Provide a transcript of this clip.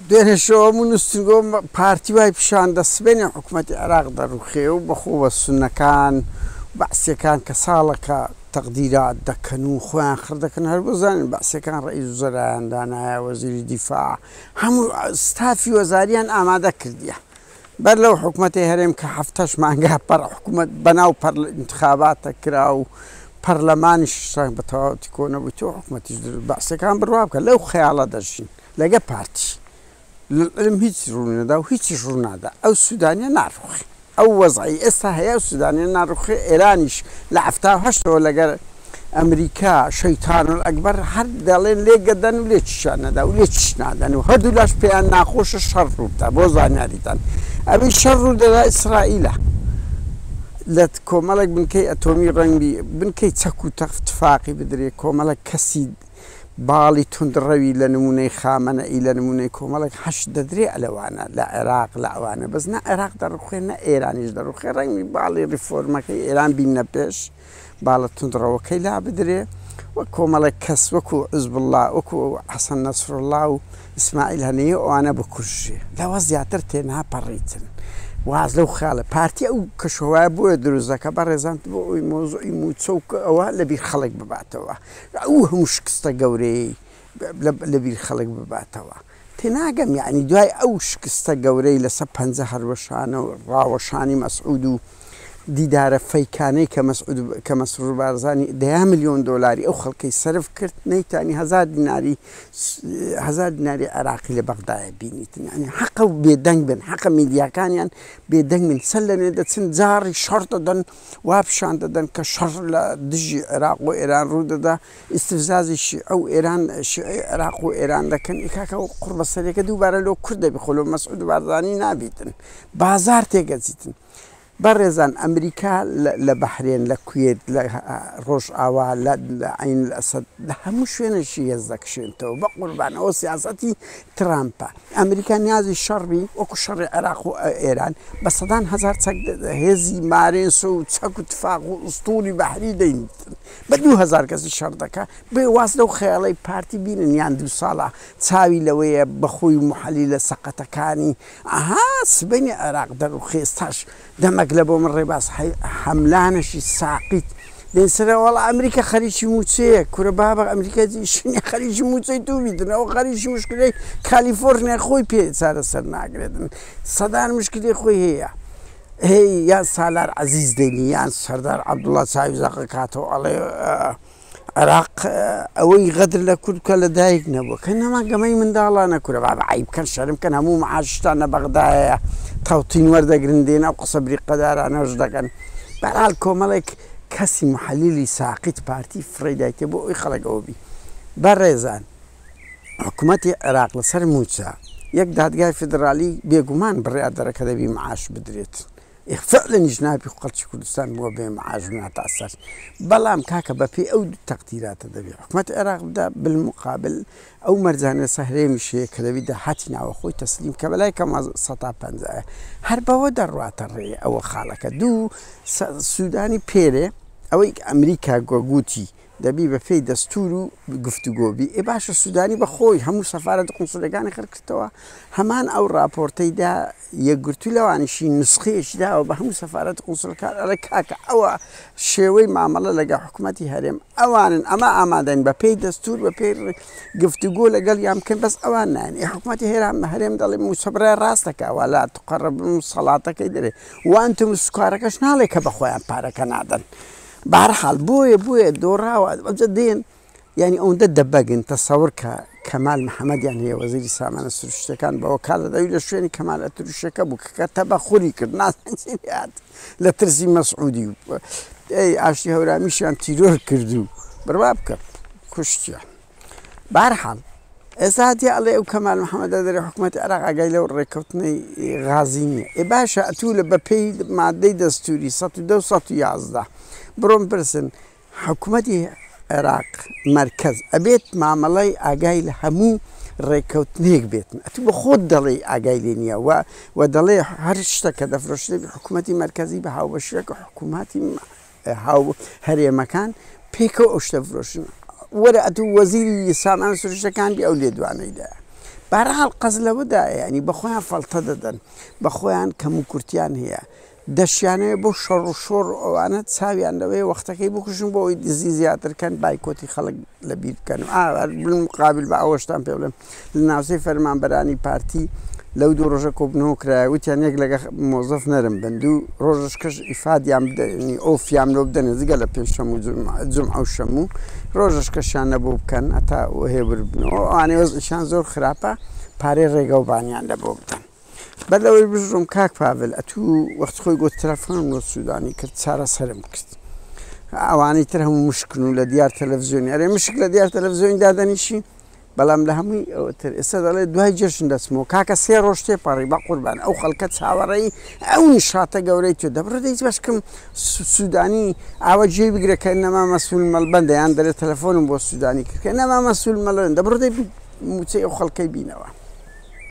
دوێنێ شەوەمون نووسنگۆم پارتی وای پیشاندە سبێنێ حکوومەتی عێراق دەڕوخێ و بەخۆوە سونەکان بەعسیەکان کە ساڵەکە تەقدیرات دەکەن و خۆیان خردەکەن هەر بزانن بەعسیەکان ڕئیس وزەرایان دانایە وەزیری دیفاع هەموو ستافی وەزاریان ئامادە کردیە بەر لەو حکوومەتی هەرێم کە هەفتەش مانگا پەر حکوومەت بەناو انتخاباتە کرا و پەرلەمانیش بە تەواوەتی کۆ نەبوویەوە حکوومەتیش بەعسیەکان بڕوا بکە لەو خەیاڵە دەژین لەگە پارتی لەم هیچ ڕوونەدا و هیچیش ڕوونادا ئەو سوودانیە ناڕوخی ئەو وەزعی ئێستا هەیە و سوودانیە ناڕوخی ئێرانیش لە 78ەوە لەگەر ئەمریکا شەیتان ئەکبەر هەر دەڵێن لێگەدەن و لێ چیشان نەدا و لێ چش نادەن و هەردوو لاش پێیان ناخۆشە شەڕ ڕوودا بۆ زانیاریتان ئەوەی شەڕ ڕوو دەدا ئیسرائیلە لە کۆمەڵێک بنکەی ئەتۆمی ڕەنگبی بنکەی چەک و تەفتفاقی بدرێ کۆمەڵک کەسی باڵی تونندڕەوی لە نمونەی خامەنەئی لە نمونەی کۆمەڵێک هەشت دەدرێ ئەلەوانە لە عێراق لە ئەوانە بەس نە عێراق دەڕوخێ نە ئێرانیش دەڕوخێ ڕەنگی باڵی ریفۆرمەکەی ئێران بینە پێش باڵە تونندڕەوەکەی لا بدرێ وە کۆمەڵێک کەس وەکو حیزبوڵڵا وەکو حەسەن نەسڕوڵڵا و ئیسماعیل هەنیە ئەوانە بکوژێ لەوە زیاتر تێنها پەڕیتن واز لەو خاڵە پارتی ئەو کەشەوایە بۆیە دروستەکە بەڕێزان بۆ ئەوی مۆزوعی موچەوک ئەوە لەبیر خەڵک بباتەوە ئەو هەموو شکستە گەورەی لەبیر خەڵک بباتەوە تێناگەم یعنی دوای ئەو شکستە گەورەی لەسەر 50 هەروەشانە و ڕاوەشانی مەسعود و دیدارە فەیکانەی کە مەسرور بارزانی 10 ملیۆن دۆلاری ئەو خەڵکەی سرف کرد نەیتانی 1000 دیناری عێراقی لە بەغدایە بینیتن ینی حەقە و بێدەنگ بن حەقە میدیاکانیان بێدەنگ بن سەر لەنوێ دەچن جاڕی شەڕ دەدەن وا پیشان دەدەن کە شەڕ لە دژی عێراق و ئێران ڕوو دەدا ئیستیفزازی ئەو ئێران عێراق و ئێران دەکەن ئیکاکە و قوربەسەرێکە دووبارە لەو کورد دەبی خۆ لەو مەسعود بارزانی نابیتن بازار تێگەچیتن بەڕێزان ئەمریکا لە بەحرێن لە کوێت لە ڕۆژ ئاوا لە عین ئەسەد لە هەموو شوێنەشی هێز دەکشێنەوە بە قوربانەوە سیاسەتی ترامپە ئەمریکا نیازی شەڕبی وەکو شەڕی عێراق و ئێران بە سەدان هەزار چەک هێزی مارێنس و چەک و تفاق و ئوستوری بەحری دەینتن بە 2000 کەسی شەڕ دەکە بێ واز لەو خەیاڵەی پارتی بینن یان 2 ساڵە چاوی لەوەیە بەخۆی محەلی لە سەقەتەکانی ئەها سبەینی عێراق دەڕوخێستاش دەمەک لە بۆ من ڕێباس هەملانشی ساقیت لێنسەرە وەڵا ئەمریکا خەریکی موچەیە کورە بابە ئەمریکا شنی خەریکی موچەی تو بیدنەوە خەریکی مشکلەی کالیفۆرنیا خۆی پێ چارە سەر ناگرێتن سەدان مشکلی خۆی هەیە هەی یان سالار عەزیز دەینی یان سەردار عەبدوڵڵا چاوی زاقە کاتەوە ئەڵێ عێراق ئەوەی غەدر لە کورد بکە لە دایک نەبووە کە نەما گەمەی منداڵانە کورە بابە عیبکەن شەرمکەن هەموو معاشتانە بەغدایە تەوتین وەردەگرن دێن ئەو قسە بریقەدارانەش دەکەن بەرحاڵ کۆمەڵێک کەسی محەلیلی ساقیت پارتی فڕێدایتێ بۆ ئەوی خەڵک ئەوە بی بەڕێزان حکوومەتی عێراق لەسەر موچە یەک دادگای فیدرالی بێگومان بڕیاردەرەکە دەبی معاش بدرێت فعلا نابی خەڵکی کوردستان بووە بێ معاش ناتە ئەسەر بەڵام کاکە بەپێی ئەو تەقدیراتە دەبێت حکوومەت عێراق بدا بالمقابل ئەو مەرجانە سەهرێمیشەیە کە دەبی داهاتی ناوە خۆی تەسلیم کە بەلای کەم 150 هەر بەوە دەڕواتە ڕێ ئەوە خاڵەکە دوو سوودانی پێرێ ئەوەی ئەمریکا گوتی دەبی بەپێی دەستور و گفتوگۆبی ئێ باشە سوودانی بە خۆی هەموو سەفارەت قونسوڵەکانی خەرکردەوە هەمان ئەو راپۆرتەیدا یەکگرتووی لەوانیشی نسخەیەکی داوە بە هەموو سەفارەت قونسوڵەکان ئەڵێ کاکە ئەوە شێوەی مامەڵە لەگە حکوومەتی هەرێم ئەوانن ئەمە ئامادەن بەپێی دەستور بەپێی گفتوگۆ لەگەڵ یان بکەن بەس ئەوان نایەن حکوومەتی هەرێم دەڵێ موسەبرای ڕاستەکەوە لا تقەڕەبن سەڵاتەکەی دەرێ وانتم سوکارەکەش ناڵێ کە بەخۆیان پارەکە نادەن بەهەرحاڵ بۆیە دۆڕاوە ئەوجە دێن ینی ئەوەندە دەبەگن تەسەور کە کەمال محەممەدیان هەیە وەزیری سامانە سروشتەکان بەوە کار دەدەوی لە شوێنی کەمال ئەتروشەکە بوو کە تەبەخوری کرد نازانات لە ترسی مەسعودی و ئاشتی هەورامیشیان تیرۆر کردو بڕوا بکە کوشتیان بەهەرحاڵ ئێستا هەتیە ئەڵێ ئەو کەمال محەممەدە دەرێ حکوومەتی عێراق ئاگای لەو ڕێکەوتنەی غازی نییە ئێ باشە ئەتوو لە بەپێی مادەی دەستوری 111 بڕۆم پرسن حکوومەتی عێراق مرکز ئەبێت مامەڵەی ئاگای لە هەموو ڕێکەوتنێک بێتن ئەتوو بە خۆت دەڵێ ئاگای لێ نییە و دەڵێ هەر شتەکە دەفرۆشتێ حکوومەتی مرکزی بە هاوبەشێکە حکوومەتی هەرێمەکان پێکەوە ئەو شتە فرۆشن وەرە ئەتوو وەزیری سامان سروشتەکان بی ئەو لێ دوانەیدا بەهەرحاڵ قەز لەوەدایە ینی بەخۆیان فەڵتە دەدەن بەخۆیان کەم و کورتیان هەیە دەشیانەوە بۆ شەڕ و شۆڕ ئەوانە چاویان لەوەی وەختەکەی بکوژن بۆ ئەوی دزی زیاترکەن بایکۆتی خەڵک لەبیر بکەن بن مقابل بە ئەوەشتان پێ بڵێم لە ناوچەی فەرمانبەرانی پارتی لەو دوو ڕۆژە کۆبنەوە کرایە وتیان یەک لەگە مۆزەف نەرم بن دوو ڕۆژش کەش ئیفادیان بدەنی ئۆفیان لۆ بدەنە جگە لە پێنجشەممە و جومعە و شەموو ڕۆژش کەشیان نەبوو بکەن ئەتا هێور بنەوە ئەوانەی وەزعیشان زۆر خراپە پارەی ڕێگەوبانیان لەبۆ بدەن بەلەوەی بژڕم کاک پاڤل ئەتوو وەخت خۆی گوت تەلەفۆنم بۆ سوودانی کرد چارەسەرم کرد ئەوانەی تر هەموو مشکن و لە دیار تەلەڤیزیۆنی ئەرێ مشک لە دیار تەلەڤیزیۆنی دادەنیشی بەڵام لە هەمووی ئەوتر ئێستا دەڵێ دوای جێشن دەچمەوە کاکە 3 ڕۆژ تێپەڕی بە قوربان ئەو خەڵکە چاوەڕێی ئەو نیشاتە گەورەی تۆ دەبڕێت هیچ بەشکم سوودانی ئاوە جێ بگرێت کە نەما مەسوول مەڵبەندە یان دەرێت تەلەفۆنم بۆ سوودانی کرد کە نەما مەسوول مەڵەن دەبڕێت موچەی ئەو خەڵکەی بینەوە